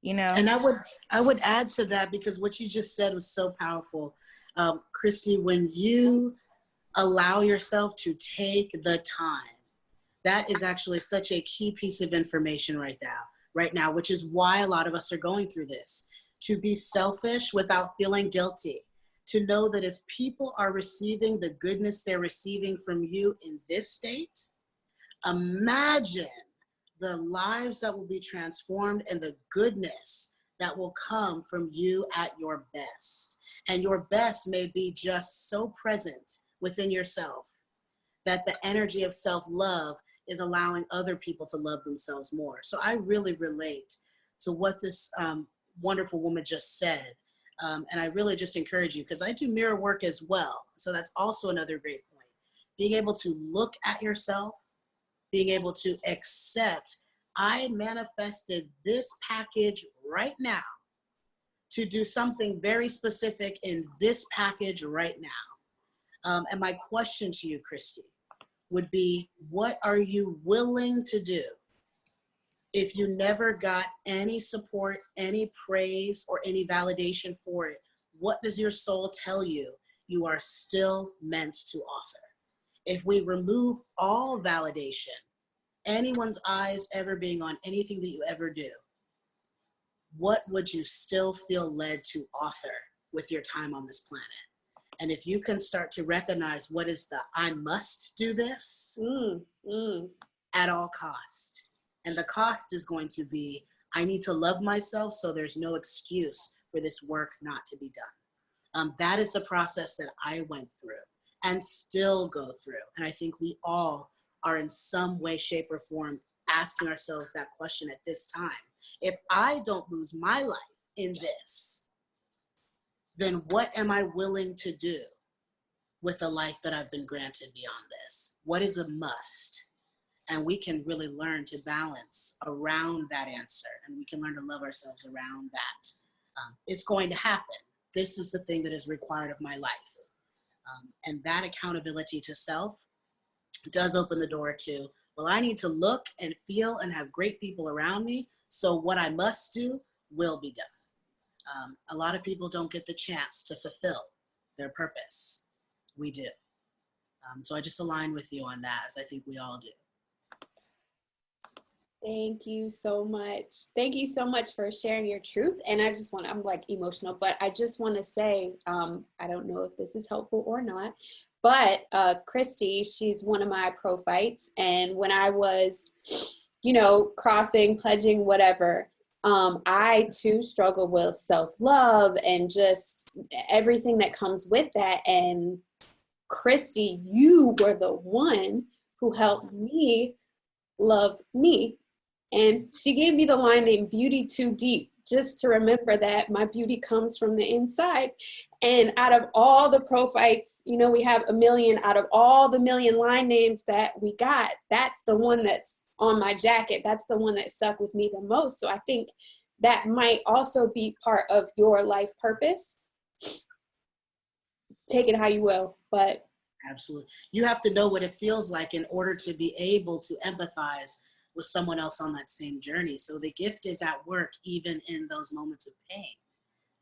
And I would add to that, because what you just said was so powerful. Kristie, when you allow yourself to take the time, that is actually such a key piece of information right now, which is why a lot of us are going through this. To be selfish without feeling guilty, to know that if people are receiving the goodness they're receiving from you in this state, imagine the lives that will be transformed and the goodness that will come from you at your best. And your best may be just so present within yourself that the energy of self-love is allowing other people to love themselves more. So I really relate to what this wonderful woman just said. And I really just encourage you, because I do mirror work as well. So that's also another great point. Being able to look at yourself, being able to accept, I manifested this package right now to do something very specific in this package right now. And my question to you, Kristie, would be, what are you willing to do if you never got any support, any praise, or any validation for it? What does your soul tell you you are still meant to author? If we remove all validation, anyone's eyes ever being on anything that you ever do, what would you still feel led to author with your time on this planet? And if you can start to recognize what is the I must do this at all cost. And the cost is going to be, I need to love myself, so there's no excuse for this work not to be done. That is the process that I went through and still go through. And I think we all are in some way, shape, or form asking ourselves that question at this time. If I don't lose my life in this, then what am I willing to do with the life that I've been granted beyond this? What is a must? And we can really learn to balance around that answer, and we can learn to love ourselves around that. It's going to happen. This is the thing that is required of my life. And that accountability to self does open the door to, well, I need to look and feel and have great people around me, so what I must do will be done. A lot of people don't get the chance to fulfill their purpose. We do. So I just align with you on that, as I think we all do. Thank you so much. Thank you so much for sharing your truth. And I'm like emotional, but I just want to say, I don't know if this is helpful or not, but Kristie, she's one of my prophytes. And when I was, crossing, pledging, whatever, I too struggle with self-love and just everything that comes with that. And Kristie, you were the one who helped me love me. And she gave me the line named Beauty Too Deep, just to remember that my beauty comes from the inside. And out of all the prophytes, we have a million, out of all the million line names that we got, that's the one that's on my jacket. That's the one that stuck with me the most. So I think that might also be part of your life purpose. Take it how you will, but. Absolutely. You have to know what it feels like in order to be able to empathize with someone else on that same journey. So the gift is at work, even in those moments of pain.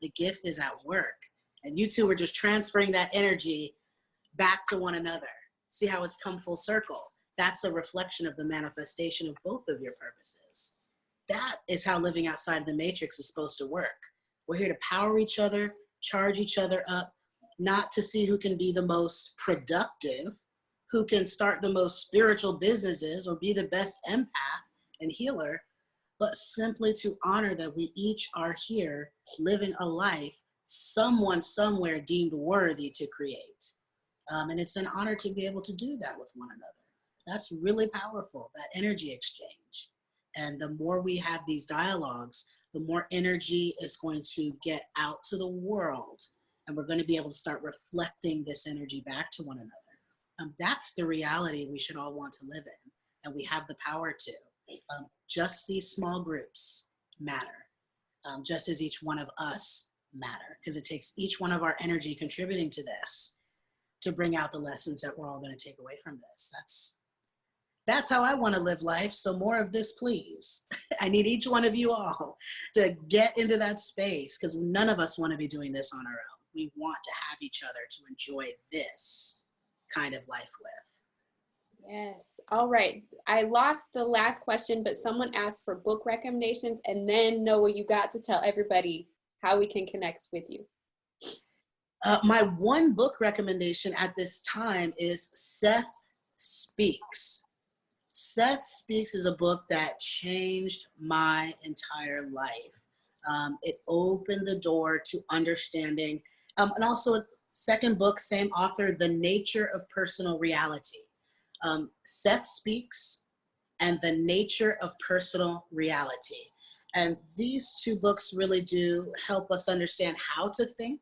The gift is at work. And you two are just transferring that energy back to one another. See how it's come full circle? That's a reflection of the manifestation of both of your purposes. That is how living outside of the matrix is supposed to work. We're here to power each other, charge each other up, not to see who can be the most productive, who can start the most spiritual businesses or be the best empath and healer, but simply to honor that we each are here living a life someone somewhere deemed worthy to create. And it's an honor to be able to do that with one another. That's really powerful, that energy exchange. And the more we have these dialogues, the more energy is going to get out to the world. And we're going to be able to start reflecting this energy back to one another. That's the reality we should all want to live in, and we have the power to. Just these small groups matter, just as each one of us matter, because it takes each one of our energy contributing to this to bring out the lessons that we're all going to take away from this. That's how I want to live life. So more of this, please. I need each one of you all to get into that space, because none of us want to be doing this on our own. We want to have each other to enjoy this kind of life with. Yes. All right. I lost the last question, but someone asked for book recommendations, and then Noah, you got to tell everybody how we can connect with you. My one book recommendation at this time is Seth Speaks. Seth Speaks is a book that changed my entire life. It opened the door to understanding, and also a second book, same author, The Nature of Personal Reality. Seth Speaks and The Nature of Personal Reality. And these two books really do help us understand how to think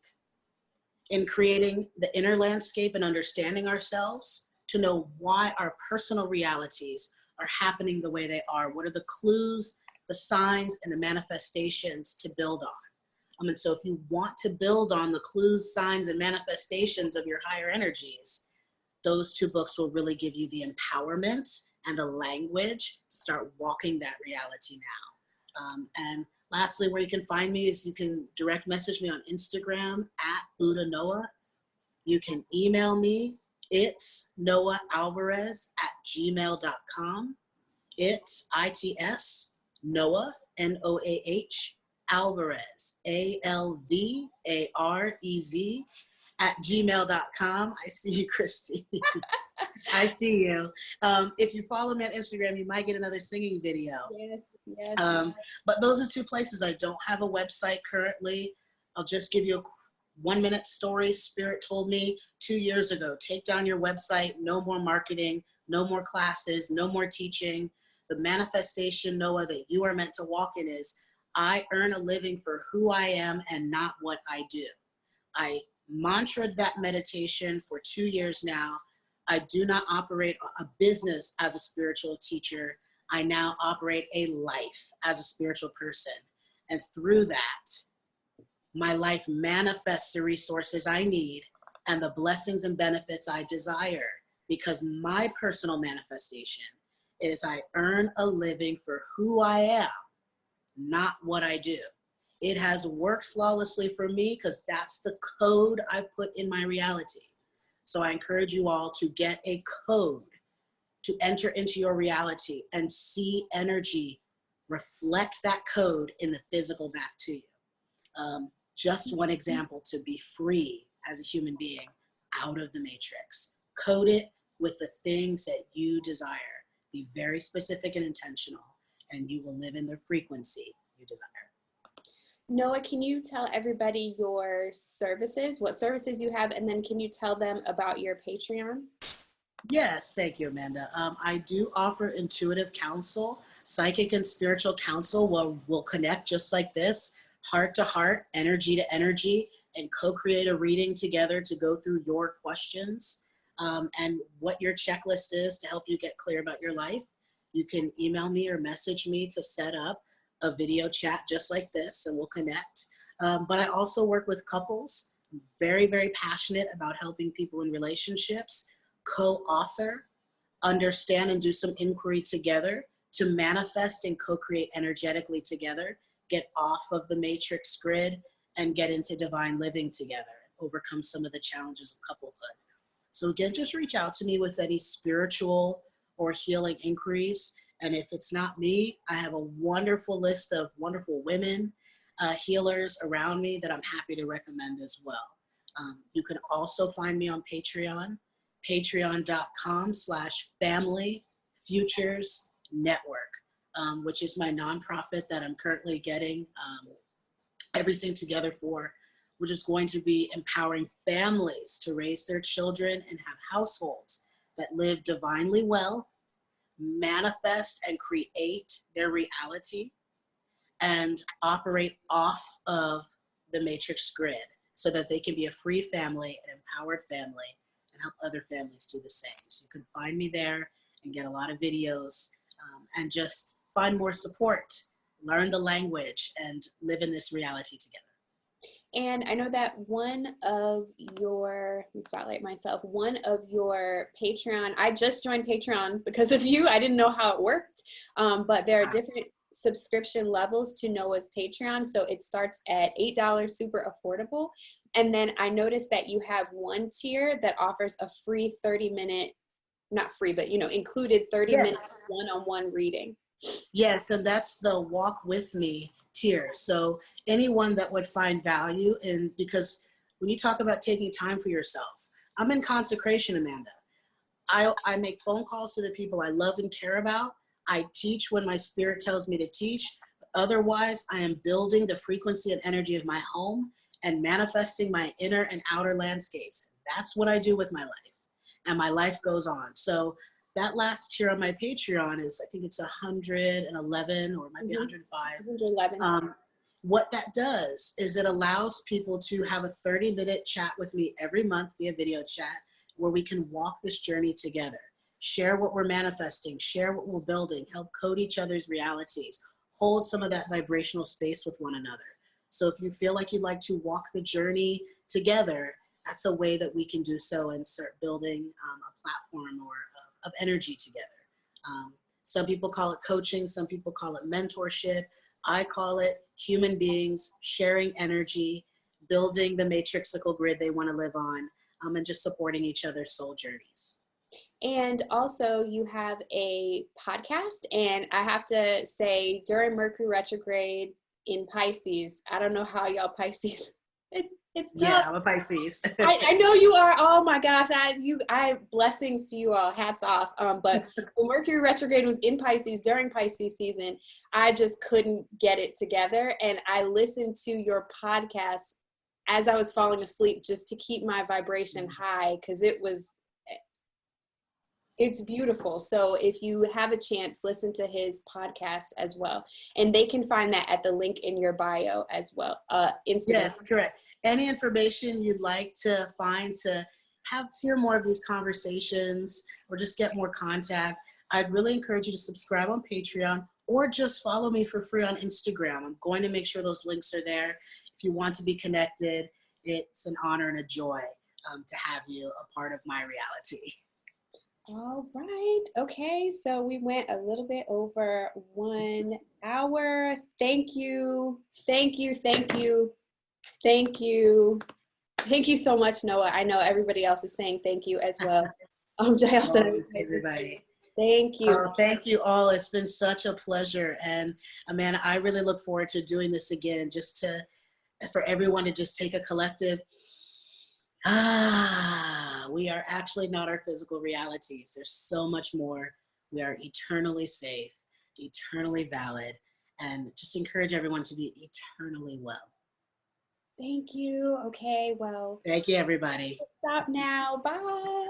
in creating the inner landscape and understanding ourselves, to know why our personal realities are happening the way they are. What are the clues, the signs, and the manifestations to build on? And so if you want to build on the clues, signs, and manifestations of your higher energies, those two books will really give you the empowerment and the language to start walking that reality now. And lastly, where you can find me is you can direct message me on Instagram at Buddha Noah. You can email me. It's noahalvarez@gmail.com. It's ITS Noah, Noah, Alvarez, ALVAREZ @gmail.com. I see you, Kristie. I see you. If you follow me on Instagram, you might get another singing video. Yes, yes. But those are two places. I don't have a website currently. I'll just give you a 1-minute story. Spirit told me 2 years ago, take down your website, no more marketing, no more classes, no more teaching. The manifestation, Noah, that you are meant to walk in is, I earn a living for who I am and not what I do. I mantraed that meditation for 2 years now. I do not operate a business as a spiritual teacher. I now operate a life as a spiritual person. And through that, my life manifests the resources I need and the blessings and benefits I desire, because my personal manifestation is I earn a living for who I am, not what I do. It has worked flawlessly for me because that's the code I put in my reality. So I encourage you all to get a code to enter into your reality and see energy reflect that code in the physical back to you. Just one example to be free as a human being out of the matrix. Code it with the things that you desire. Be very specific and intentional, and you will live in the frequency you desire. Noah, can you tell everybody your services, what services you have, and then can you tell them about your Patreon? Yes, thank you, Amanda. I do offer intuitive counsel, psychic and spiritual counsel. We'll connect just like this, heart to heart, energy to energy, and co-create a reading together to go through your questions and what your checklist is to help you get clear about your life. You can email me or message me to set up a video chat just like this, and we'll connect. But I also work with couples. I'm very, very passionate about helping people in relationships co-author, understand, and do some inquiry together to manifest and co-create energetically together, get off of the matrix grid, and get into divine living together, overcome some of the challenges of couplehood. So again, just reach out to me with any spiritual or healing inquiries. And if it's not me, I have a wonderful list of wonderful women healers around me that I'm happy to recommend as well. You can also find me on Patreon, patreon.com/Family Futures Network, which is my nonprofit that I'm currently getting everything together for, which is going to be empowering families to raise their children and have households that live divinely well, manifest and create their reality, and operate off of the matrix grid so that they can be a free family, an empowered family, and help other families do the same. So you can find me there and get a lot of videos and just find more support, learn the language, and live in this reality together. And I know that one of your, let me spotlight myself, one of your Patreon, I just joined Patreon because of you. I didn't know how it worked, but there are different subscription levels to Noah's Patreon. So it starts at $8, super affordable. And then I noticed that you have one tier that offers a free 30-minute, not free, but included 30-minute one-on-one reading. Yes, and that's the Walk With Me tier. So anyone that would find value in, because when you talk about taking time for yourself, I'm in consecration, Amanda. I make phone calls to the people I love and care about. I teach when my spirit tells me to teach. Otherwise, I am building the frequency and energy of my home and manifesting my inner and outer landscapes. That's what I do with my life. And my life goes on. So that last tier on my Patreon is, I think it's 111 or it might be 105. 111. What that does is it allows people to have a 30-minute chat with me every month via video chat where we can walk this journey together, share what we're manifesting, share what we're building, help code each other's realities, hold some of that vibrational space with one another. So if you feel like you'd like to walk the journey together, that's a way that we can do so and start building a platform of energy together. Some people call it coaching, some people call it mentorship. I call it human beings sharing energy, building the matrixical grid they want to live on, and just supporting each other's soul journeys. And also you have a podcast, and I have to say during Mercury retrograde in Pisces, I don't know how y'all Pisces, it's tough. Yeah, I'm a Pisces. I know you are. Oh my gosh, I blessings to you all. Hats off. But when Mercury retrograde was in Pisces during Pisces season, I just couldn't get it together. And I listened to your podcast as I was falling asleep just to keep my vibration high, because it's beautiful. So if you have a chance, listen to his podcast as well. And they can find that at the link in your bio as well. Instagram. Yes, correct. Any information you'd like to find to hear more of these conversations or just get more contact, I'd really encourage you to subscribe on Patreon or just follow me for free on Instagram. I'm going to make sure those links are there. If you want to be connected, it's an honor and a joy to have you a part of my reality. All right. Okay. So we went a little bit over 1 hour. Thank you. Thank you. Thank you. Thank you. Thank you so much, Noah. I know everybody else is saying thank you as well. Jael said Everybody. Thank you. Thank you all. It's been such a pleasure. And Amanda, I really look forward to doing this again, for everyone to just take a collective, we are actually not our physical realities. There's so much more. We are eternally safe, eternally valid, and just encourage everyone to be eternally well. Thank you. Okay, well. Thank you, everybody. Stop now. Bye.